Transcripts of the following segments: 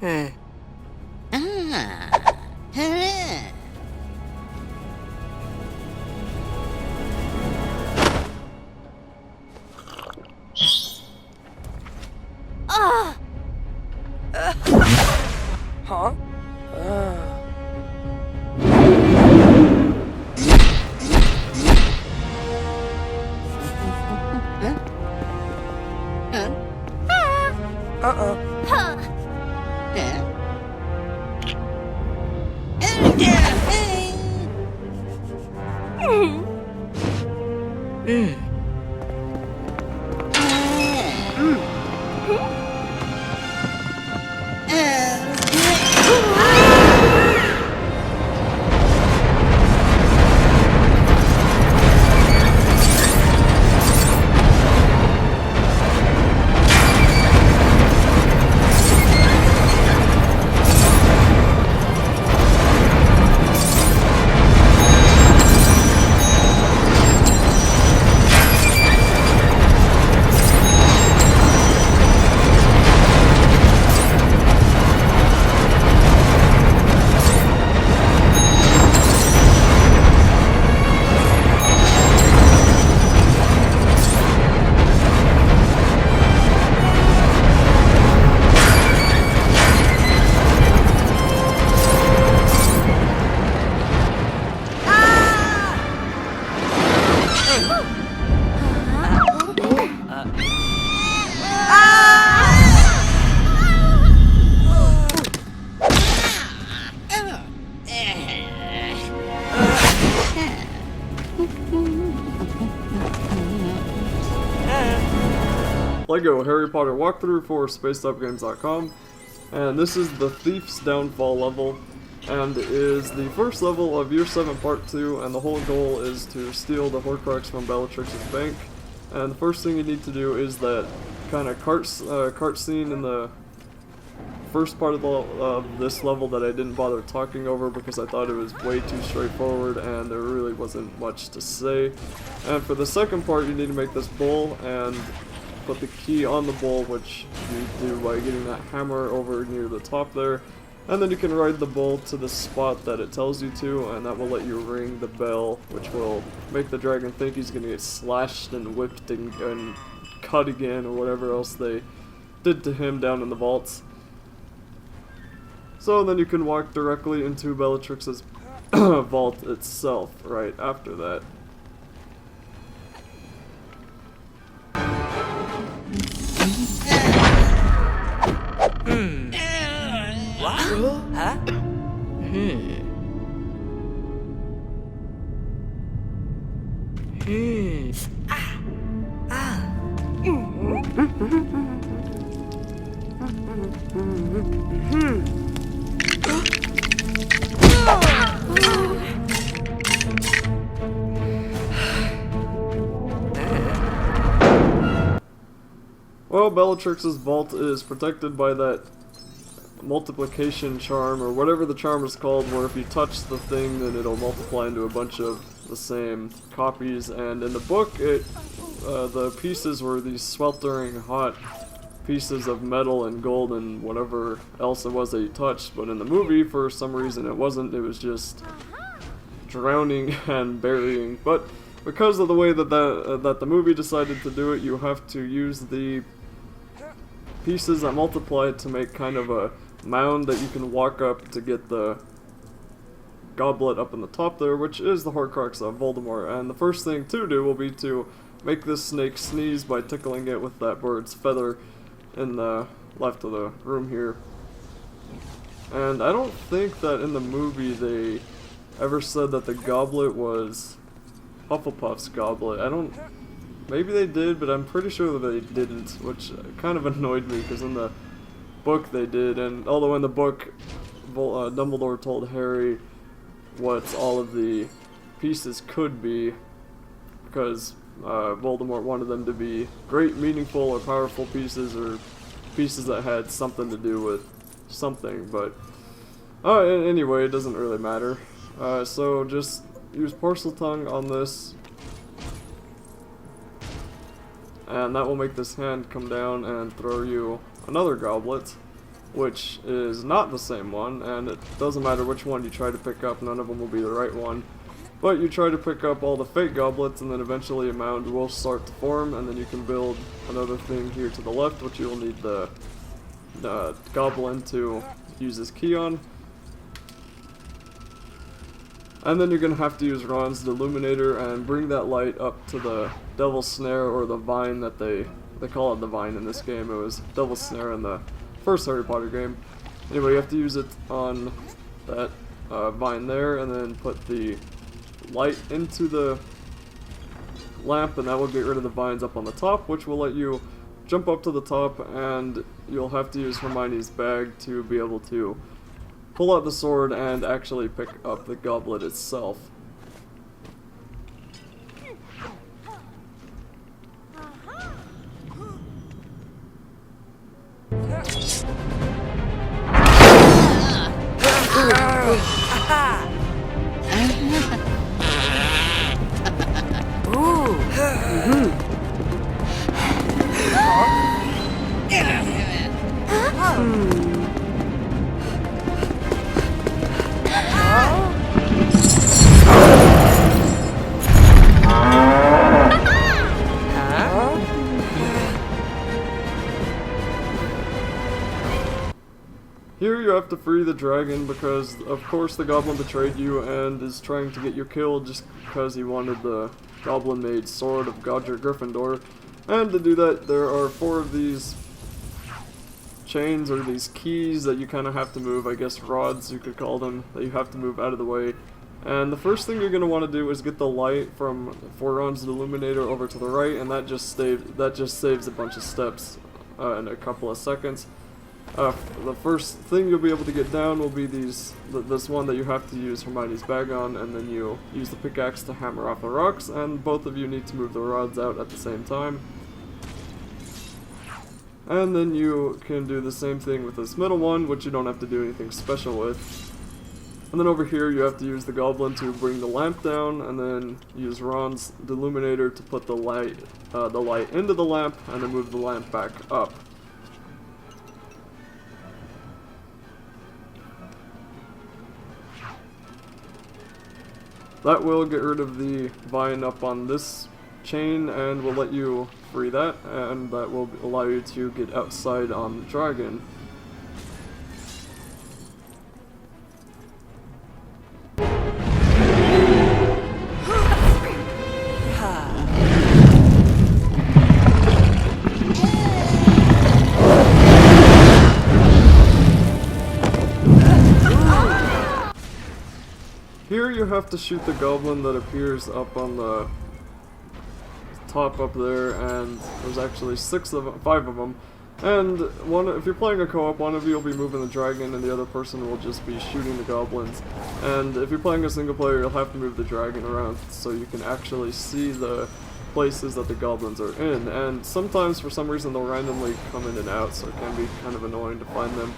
Ah. Huh. Ah! Huh? Huh? Huh? Uh-uh. Huh? Huh? Mm. Lego Harry Potter walkthrough for spacedupgames.com, and this is the Thief's Downfall level, and is the first level of Year 7 Part 2, and the whole goal is to steal the Horcrux from Bellatrix's bank. And the first thing you need to do is that kind of cart scene in the first part of this level that I didn't bother talking over because I thought it was way too straightforward and there really wasn't much to say. And for the second part, you need to make this bowl and put the key on the bowl, which you do by getting that hammer over near the top there. And then you can ride the bowl to the spot that it tells you to, and that will let you ring the bell, which will make the dragon think he's gonna get slashed and whipped and cut again, or whatever else they did to him down in the vaults. So then you can walk directly into Bellatrix's vault itself right after that. What? Huh? Well, Bellatrix's vault is protected by that multiplication charm, or whatever the charm is called, where if you touch the thing then it'll multiply into a bunch of the same copies. And in the book, the pieces were these sweltering hot pieces of metal and gold and whatever else it was that you touched, but in the movie for some reason it wasn't. It was just drowning and burying. But because of the way that the movie decided to do it, you have to use the pieces that multiply to make kind of a mound that you can walk up to get the goblet up in the top there, which is the Horcrux of Voldemort. And the first thing to do will be to make this snake sneeze by tickling it with that bird's feather in the left of the room here. And I don't think that in the movie they ever said that the goblet was Hufflepuff's goblet. Maybe they did, but I'm pretty sure that they didn't, which kind of annoyed me, because in the book they did. And although in the book Dumbledore told Harry what all of the pieces could be, because Voldemort wanted them to be great, meaningful, or powerful pieces, or pieces that had something to do with something. But anyway, it doesn't really matter. So just use Parseltongue on this, and that will make this hand come down and throw you another goblet which is not the same one, and it doesn't matter which one you try to pick up, none of them will be the right one. But you try to pick up all the fake goblets, and then eventually a mound will start to form, and then you can build another thing here to the left, which you'll need the goblin to use his key on. And then you're going to have to use Ron's Illuminator and bring that light up to the Devil's Snare, or the vine that they call it the vine in this game. It was Devil's Snare in the first Harry Potter game. Anyway, you have to use it on that vine there, and then put the light into the lamp, and that will get rid of the vines up on the top, which will let you jump up to the top, and you'll have to use Hermione's bag to be able to pull out the sword and actually pick up the goblet itself. Here you have to free the dragon because, of course, the goblin betrayed you and is trying to get you killed just because he wanted the goblin-made sword of Godric Gryffindor. And to do that, there are 4 of these chains, or these keys, that you kind of have to move, I guess rods you could call them, that you have to move out of the way. And the first thing you're going to want to do is get the light from Ron's Illuminator over to the right, and that just saves a bunch of steps in a couple of seconds. The first thing you'll be able to get down will be this one that you have to use Hermione's bag on, and then you use the pickaxe to hammer off the rocks, and both of you need to move the rods out at the same time. And then you can do the same thing with this middle one, which you don't have to do anything special with. And then over here you have to use the goblin to bring the lamp down, and then use Ron's Illuminator to put the light into the lamp, and then move the lamp back up. That will get rid of the vine up on this chain and will let you free that, and that will allow you to get outside on the dragon. Here you have to shoot the goblin that appears up on the top up there, and there's actually 5 of them. And if you're playing a co-op, one of you will be moving the dragon and the other person will just be shooting the goblins. And if you're playing a single player, you'll have to move the dragon around so you can actually see the places that the goblins are in. And sometimes, for some reason, they'll randomly come in and out, so it can be kind of annoying to find them.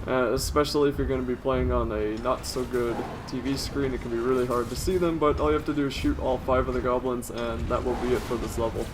Especially if you're going to be playing on a not-so-good TV screen, it can be really hard to see them, but all you have to do is shoot all 5 of the goblins, and that will be it for this level.